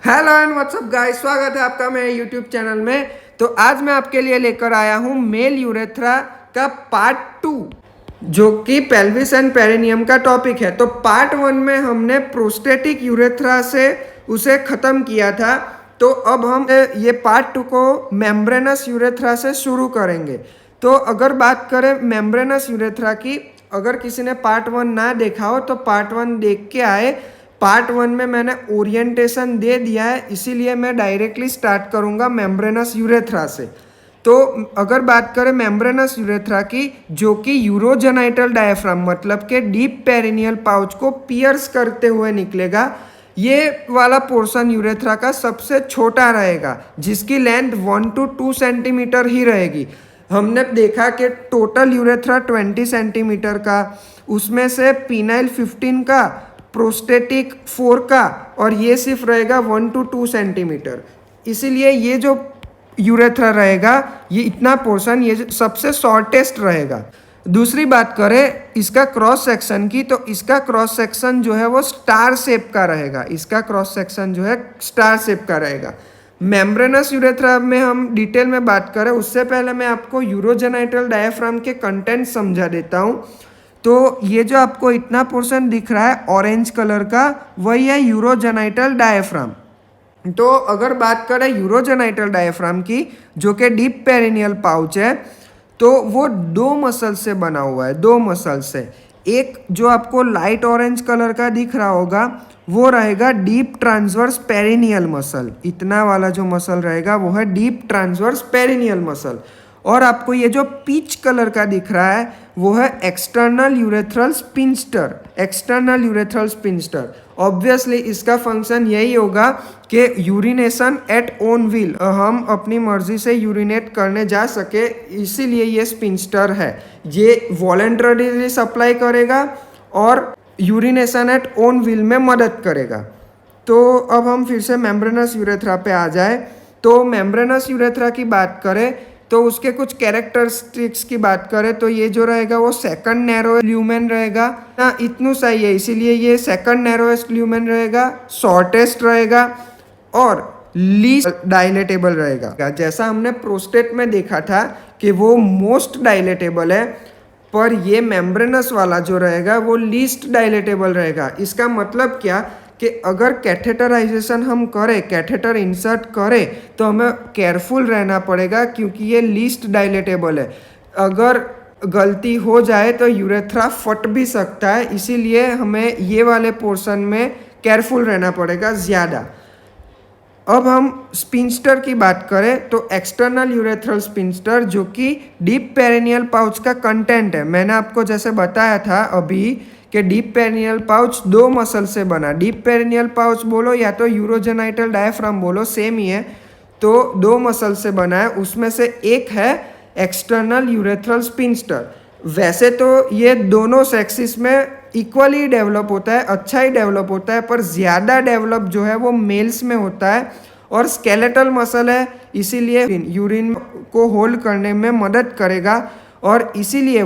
Hello and WhatsApp guys, स्वागत है आपका मेरे यूट्यूब चैनल में। तो आज मैं आपके लिए लेकर आया हूँ मेल यूरेथ्रा का पार्ट 2, जो कि पेल्विस एंड पेरिनियम का टॉपिक है। तो पार्ट 1 में हमने प्रोस्टेटिक यूरेथ्रा से उसे ख़त्म किया था। तो अब हम ये पार्ट 2 को मेम्ब्रेनस यूरेथ्रा से शुरू करेंगे। तो अगर बात करें मेम्ब्रेनस यूरेथ्रा की, अगर किसी ने पार्ट 1 ना देखा हो तो पार्ट 1 देख के आए। पार्ट 1 में मैंने ओरिएंटेशन दे दिया है, इसीलिए मैं डायरेक्टली स्टार्ट करूंगा मेम्ब्रेनस यूरेथ्रा से। तो अगर बात करें मेम्ब्रेनस यूरेथ्रा की, जो कि यूरोजेनाइटल डायफ्राम मतलब के डीप पेरिनियल पाउच को पियर्स करते हुए निकलेगा, ये वाला पोर्शन यूरेथ्रा का सबसे छोटा रहेगा, जिसकी लेंथ 1 to 2 सेंटीमीटर ही रहेगी। हमने देखा कि टोटल यूरेथ्रा 20 सेंटीमीटर का, उसमें से पीनाइल 15 का, प्रोस्टेटिक 4 का, और ये सिर्फ रहेगा 1 to 2 सेंटीमीटर। इसीलिए ये जो यूरेथ्रा रहेगा, ये इतना पोर्शन ये सबसे शॉर्टेस्ट रहेगा। दूसरी बात करें इसका क्रॉस सेक्शन की, तो इसका क्रॉस सेक्शन जो है वो स्टार शेप का रहेगा। इसका क्रॉस सेक्शन जो है स्टार शेप का रहेगा। मेम्ब्रेनस यूरेथ्रा में हम डिटेल में बात करें उससे पहले मैं आपको यूरोजेनाइटल डायफ्राम के कंटेंट समझा देता हूँ। तो ये जो आपको इतना पोर्शन दिख रहा है ऑरेंज कलर का, वही है यूरोजेनाइटल डायफ्राम। तो अगर बात करें यूरोजेनाइटल डायफ्राम की, जो कि डीप पेरिनियल पाउच है, तो वो 2 मसल से बना हुआ है, 2 मसल से। एक जो आपको लाइट ऑरेंज कलर का दिख रहा होगा वो रहेगा डीप ट्रांसवर्स पेरिनियल मसल। इतना वाला जो मसल रहेगा वो है डीप ट्रांसवर्स पेरिनियल मसल। और आपको ये जो पीच कलर का दिख रहा है वो है external urethral sphincter. External urethral sphincter obviously इसका फंक्शन यही होगा कि यूरिनेशन एट ओन व्हील, हम अपनी मर्जी से यूरिनेट करने जा सके, इसीलिए ये स्पिंस्टर है। ये वॉलेंटरीली सप्लाई करेगा और यूरिनेशन एट ओन व्हील में मदद करेगा। तो अब हम फिर से मेम्ब्रेनस यूरेथ्रा पे आ जाए। तो मेम्ब्रेनस यूरेथ्रा की बात करें तो उसके कुछ कैरेक्टरिस्टिक्स की बात करें तो ये जो रहेगा वो सेकंड नैरो ल्यूमेन रहेगा ना, इतनु सही है, इसीलिए ये सेकंड नैरोएस्ट ल्यूमेन रहेगा, शॉर्टेस्ट रहेगा और लीस्ट डायलेटेबल रहेगा। जैसा हमने प्रोस्टेट में देखा था कि वो मोस्ट डायलेटेबल है, पर ये मेम्ब्रेनस वाला जो रहेगा वो लीस्ट डायलेटेबल रहेगा। इसका मतलब क्या कि अगर कैथेटराइजेशन हम करें, कैथेटर इंसर्ट करें, तो हमें केयरफुल रहना पड़ेगा क्योंकि ये लीस्ट डायलेटेबल है। अगर गलती हो जाए तो यूरेथ्रा फट भी सकता है, इसीलिए हमें ये वाले पोर्शन में केयरफुल रहना पड़ेगा ज़्यादा। अब हम स्पिंस्टर की बात करें तो एक्सटर्नल यूरेथ्रल स्पिंस्टर, जो कि डीप पेरिनियल पाउच का कंटेंट है। मैंने आपको जैसे बताया था अभी कि डीप पेरिनियल पाउच 2 मसल से बना। डीप पेरिनियल पाउच बोलो या तो यूरोजेनाइटल डायफ्राम बोलो, सेम ही है। तो 2 मसल से बना है, उसमें से एक है एक्सटर्नल यूरेथ्रल स्पिंस्टर। वैसे तो ये दोनों सेक्सिस में इक्वली डेवलप होता है, अच्छा ही डेवलप होता है, पर ज़्यादा डेवलप जो है वो मेल्स में होता है और स्केलेटल मसल है, इसीलिए यूरिन को होल्ड करने में मदद करेगा और इसीलिए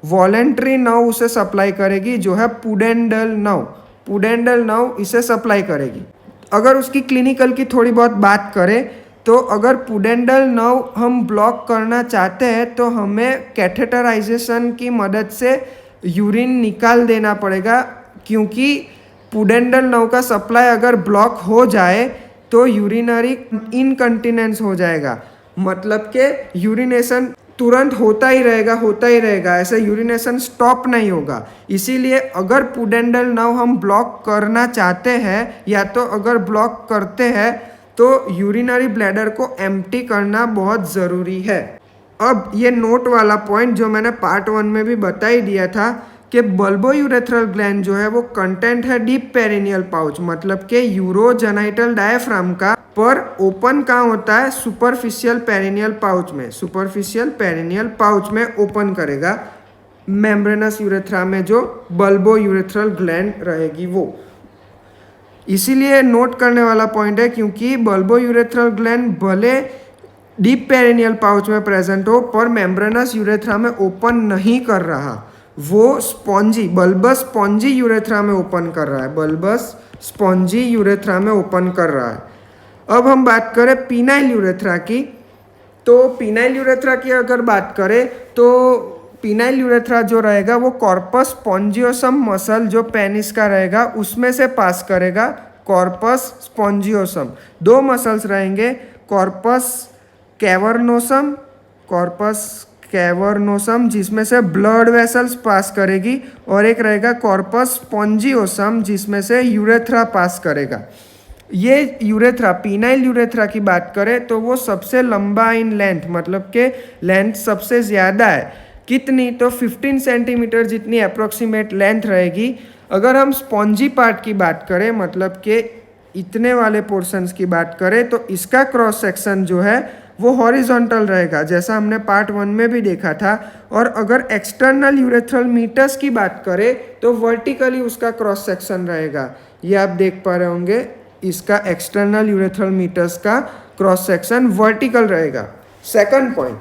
वॉलेंटरी नर्व उसे सप्लाई करेगी, जो है पुडेंडल नर्व। पुडेंडल नर्व इसे सप्लाई करेगी। अगर उसकी क्लिनिकल की थोड़ी बहुत बात करें तो अगर पुडेंडल नर्व हम ब्लॉक करना चाहते हैं तो हमें कैथेटराइजेशन की मदद से यूरिन निकाल देना पड़ेगा, क्योंकि पुडेंडल नर्व का सप्लाई अगर ब्लॉक हो जाए तो यूरिनरी इनकंटिनेंस हो जाएगा। मतलब कि यूरिनेशन तुरंत होता ही रहेगा, ऐसे यूरिनेशन स्टॉप नहीं होगा। इसीलिए अगर पुडेंडल नर्व हम ब्लॉक करना चाहते हैं या तो अगर ब्लॉक करते हैं तो यूरिनरी ब्लैडर को एम्प्टी करना बहुत ज़रूरी है। अब ये नोट वाला पॉइंट जो मैंने पार्ट 1 में भी बता ही दिया था कि बल्बो यूरेथ्रल ग्लैंड जो है वो कंटेंट है डीप पेरिनियल पाउच, मतलब कि यूरोजेनाइटल डायफ्राम का, पर ओपन कहाँ होता है? सुपरफिशियल पेरिनियल पाउच में। सुपरफिशियल पेरिनियल पाउच में ओपन करेगा मेम्ब्रेनस यूरेथ्रा में जो बल्बो यूरेथ्रल ग्लैंड रहेगी वो। इसीलिए नोट करने वाला पॉइंट है, क्योंकि बल्बो यूरेथ्रल ग्लैंड भले डीप पेरिनियल पाउच में प्रेजेंट हो पर मेम्ब्रेनस यूरेथ्रा में ओपन नहीं कर रहा, वो स्पॉन्जी बल्बस स्पॉन्जी यूरेथ्रा में ओपन कर रहा है। बल्बस स्पॉन्जी यूरेथ्रा में ओपन कर रहा है। अब हम बात करें पीनाइल यूरेथ्रा की, तो पीनाइल यूरेथ्रा की अगर बात करें तो पीनाइल यूरेथ्रा जो रहेगा वो कॉर्पस स्पॉन्जियोसम मसल जो पेनिस का रहेगा उसमें से पास करेगा। कॉर्पस स्पॉन्जियोसम दो मसल्स रहेंगे, कॉर्पस कैवर्नोसम जिसमें से ब्लड वेसल्स पास करेगी, और एक रहेगा कॉर्पस स्पॉन्जियोसम जिसमें से यूरेथ्रा पास करेगा। ये यूरेथ्रा, पीनाइल यूरेथ्रा की बात करें तो वो सबसे लंबा इन लेंथ, मतलब के लेंथ सबसे ज़्यादा है। कितनी? तो 15 सेंटीमीटर जितनी अप्रोक्सीमेट लेंथ रहेगी। अगर हम स्पॉन्जी पार्ट की बात करें, मतलब के इतने वाले पोर्शंस की बात करें, तो इसका क्रॉस सेक्शन जो है वो हॉरिजॉन्टल रहेगा, जैसा हमने पार्ट 1 में भी देखा था। और अगर एक्सटर्नल यूरेथ्रल मीटर्स की बात करें तो वर्टिकली उसका क्रॉस सेक्शन रहेगा। ये आप देख पा रहे होंगे, इसका एक्सटर्नल यूरेथ्रल मीटर्स का क्रॉस सेक्शन वर्टिकल रहेगा। सेकंड पॉइंट,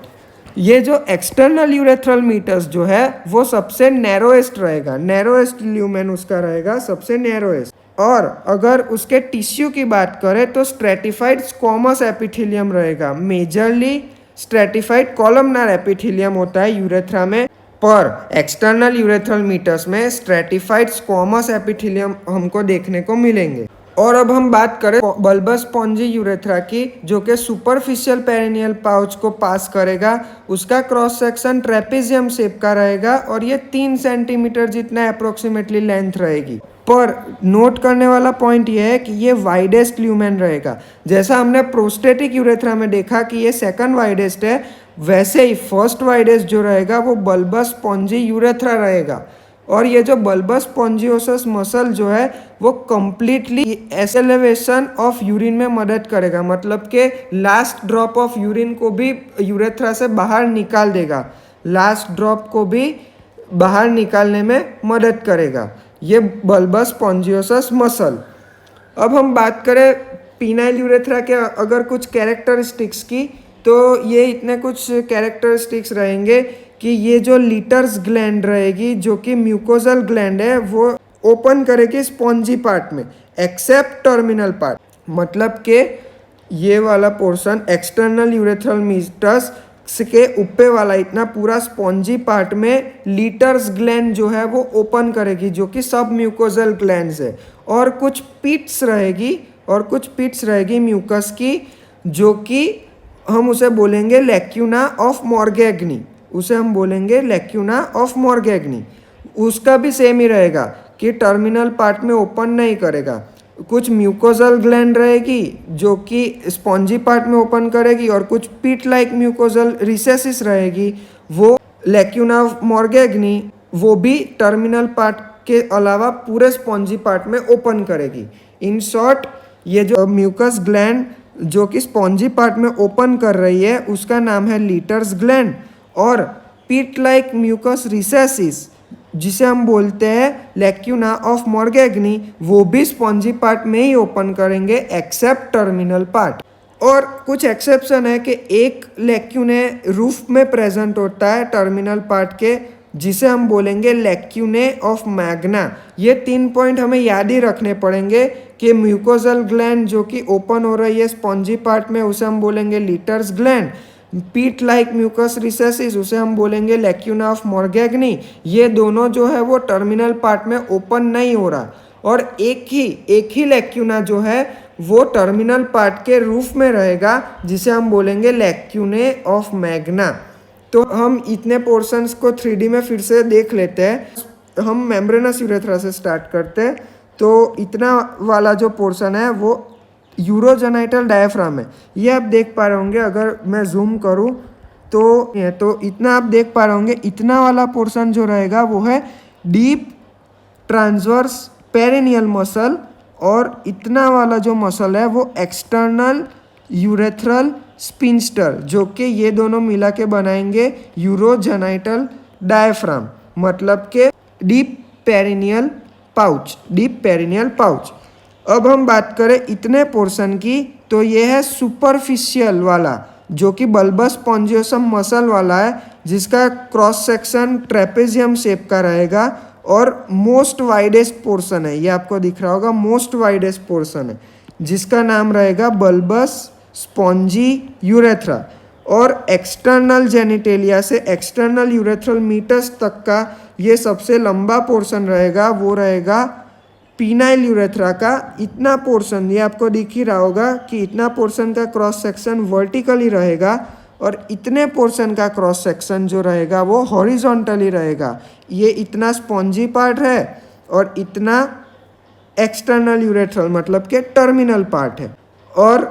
ये जो एक्सटर्नल यूरेथ्रल मीटर्स जो है वो सबसे नैरोएस्ट रहेगा, नैरोएस्ट ल्यूमेन उसका रहेगा सबसे नैरोएस्ट। और अगर उसके टिश्यू की बात करें तो स्ट्रेटिफाइड स्क्वामस एपिथेलियम रहेगा। मेजरली स्ट्रेटिफाइड कॉलमनार एपिथेलियम होता है यूरेथ्रा में, पर एक्सटर्नल यूरेथ्रल मीटर्स में स्ट्रेटिफाइड स्क्वामस एपिथेलियम हमको देखने को मिलेंगे। और अब हम बात करें बल्बस स्पॉन्जी यूरेथ्रा की, जो कि सुपरफिशियल पेरिनियल पाउच को पास करेगा। उसका क्रॉस सेक्शन ट्रेपेजियम शेप का रहेगा और ये 3 सेंटीमीटर जितना अप्रोक्सीमेटली लेंथ रहेगी। पर नोट करने वाला पॉइंट ये है कि ये वाइडेस्ट ल्यूमेन रहेगा। जैसा हमने प्रोस्टेटिक यूरेथ्रा में देखा कि ये सेकंड वाइडेस्ट है, वैसे ही फर्स्ट वाइडेस्ट जो रहेगा वो बल्बस स्पॉन्जी यूरेथ्रा रहेगा। और ये जो बल्बस स्पॉन्जियोसस मसल जो है वो कम्प्लीटली एसेलेवेशन ऑफ यूरिन में मदद करेगा, मतलब कि लास्ट ड्रॉप ऑफ यूरिन को भी यूरेथ्रा से बाहर निकाल देगा, लास्ट ड्रॉप को भी बाहर निकालने में मदद करेगा ये बल्बस स्पॉन्जियोसस मसल। अब हम बात करें पीनाइल यूरेथ्रा के अगर कुछ कैरेक्टरिस्टिक्स की, तो ये इतने कुछ कैरेक्टरिस्टिक्स रहेंगे कि ये जो लीटर्स ग्लैंड रहेगी जो कि म्यूकोजल ग्लैंड है वो ओपन करेगी स्पॉन्जी पार्ट में, एक्सेप्ट टर्मिनल पार्ट, मतलब कि ये वाला पोर्शन एक्सटर्नल यूरेथ्रल मीटर्स के ऊपर वाला इतना पूरा स्पॉन्जी पार्ट में लीटर्स ग्लैंड जो है वो ओपन करेगी, जो कि सब म्यूकोजल ग्लैंड्स है। और कुछ पिट्स रहेगी म्यूकस की, जो कि हम उसे बोलेंगे लैक्यूना ऑफ मॉर्गेग्नी, उसका भी सेम ही रहेगा कि टर्मिनल पार्ट में ओपन नहीं करेगा। कुछ म्यूकोजल ग्लैंड रहेगी जो कि स्पॉन्जी पार्ट में ओपन करेगी, और कुछ पिट लाइक म्यूकोजल रिसेसिस रहेगी, वो लैक्यूना ऑफ मॉर्गेग्नी, वो भी टर्मिनल पार्ट के अलावा पूरे स्पॉन्जी पार्ट में ओपन करेगी। इन शॉर्ट, ये जो म्यूकस ग्लैंड जो कि स्पॉन्जी पार्ट में ओपन कर रही है उसका नाम है लीटर्स ग्लैंड, और पिट लाइक म्यूकस रिसेसिस जिसे हम बोलते हैं लैक्यूना ऑफ मॉर्गेग्नी, वो भी स्पॉन्जी पार्ट में ही ओपन करेंगे एक्सेप्ट टर्मिनल पार्ट। और कुछ एक्सेप्शन है कि एक लैक्यूने रूफ में प्रेजेंट होता है टर्मिनल पार्ट के, जिसे हम बोलेंगे लैक्यूने ऑफ मैग्ना। ये 3 पॉइंट हमें याद ही रखने पड़ेंगे कि म्यूकोजल ग्लैंड जो कि ओपन हो रही है स्पॉन्जी पार्ट में उसे हम बोलेंगे लीटर्स ग्लैंड, पीट लाइक म्यूकस रिसेसिस उसे हम बोलेंगे लैक्यूना ऑफ मॉर्गेग्नी। ये दोनों जो है वो टर्मिनल पार्ट में ओपन नहीं हो रहा, और एक ही लैक्यूना जो है वो टर्मिनल पार्ट के रूफ में रहेगा, जिसे हम बोलेंगे लैक्यूने ऑफ मैग्ना। तो हम इतने पोर्शंस को 3D में फिर से देख लेते हैं। हम मेम्ब्रेनस यूरेथ्रा से स्टार्ट करते हैं। तो इतना वाला जो पोर्शन है वो यूरोजेनाइटल डायफ्राम है, ये आप देख पा रहे होंगे। अगर मैं जूम करूं तो इतना आप देख पा रहे होंगे। इतना वाला पोर्शन जो रहेगा वो है डीप ट्रांसवर्स पेरिनियल मसल, और इतना वाला जो मसल है वो एक्सटर्नल यूरेथ्रल स्पिंस्टर, जो कि ये दोनों मिला के बनाएंगे यूरोजेनाइटल डायफ्राम, मतलब के डीप पेरिनियल पाउच। अब हम बात करें इतने पोर्शन की, तो ये है सुपरफिशियल वाला जो कि बल्बस स्पॉन्जियोसम मसल वाला है, जिसका क्रॉस सेक्शन ट्रेपेजियम शेप का रहेगा, और मोस्ट वाइडेस्ट पोर्शन है, ये आपको दिख रहा होगा, मोस्ट वाइडेस्ट पोर्शन है जिसका नाम रहेगा बल्बस स्पॉन्जी यूरेथ्रा। और एक्सटर्नल जेनिटेलिया से एक्सटर्नल यूरेथ्रल मीटस तक का ये सबसे लंबा पोर्शन रहेगा, वो रहेगा पीनाइल यूरेथ्रा का। इतना पोर्शन, ये आपको दिख ही रहा होगा कि इतना पोर्शन का क्रॉस सेक्शन वर्टिकली रहेगा और इतने पोर्शन का क्रॉस सेक्शन जो रहेगा वो हॉरिजॉन्टली रहेगा। ये इतना स्पॉन्जी पार्ट है और इतना एक्सटर्नल यूरेथ्रल मतलब के टर्मिनल पार्ट है। और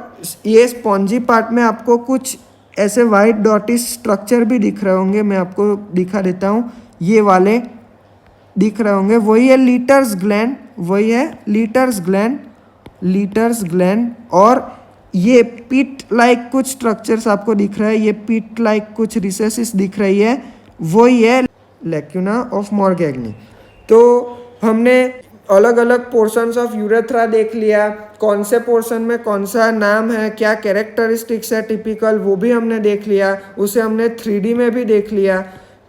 ये स्पॉन्जी पार्ट में आपको कुछ ऐसे वाइट डॉटिस स्ट्रक्चर भी दिख रहे होंगे, मैं आपको दिखा देता हूँ, ये वाले दिख रहे होंगे, वही है लीटर्स ग्लैंड, वही है लीटर्स ग्लैंड। और ये पिट लाइक कुछ स्ट्रक्चर्स आपको दिख रहा है, ये पिट लाइक कुछ रिसेसिस दिख रही है, वही है लैक्यूना ऑफ मॉर्गेग्नी। तो हमने अलग अलग पोर्शंस ऑफ यूरेथ्रा देख लिया, कौन से पोर्शन में कौन सा नाम है, क्या कैरेक्टरिस्टिक्स है टिपिकल, वो भी हमने देख लिया, उसे हमने 3D में भी देख लिया।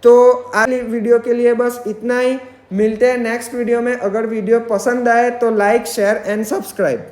तो आज वीडियो के लिए बस इतना ही, मिलते हैं नेक्स्ट वीडियो में। अगर वीडियो पसंद आए तो लाइक शेयर एंड सब्सक्राइब।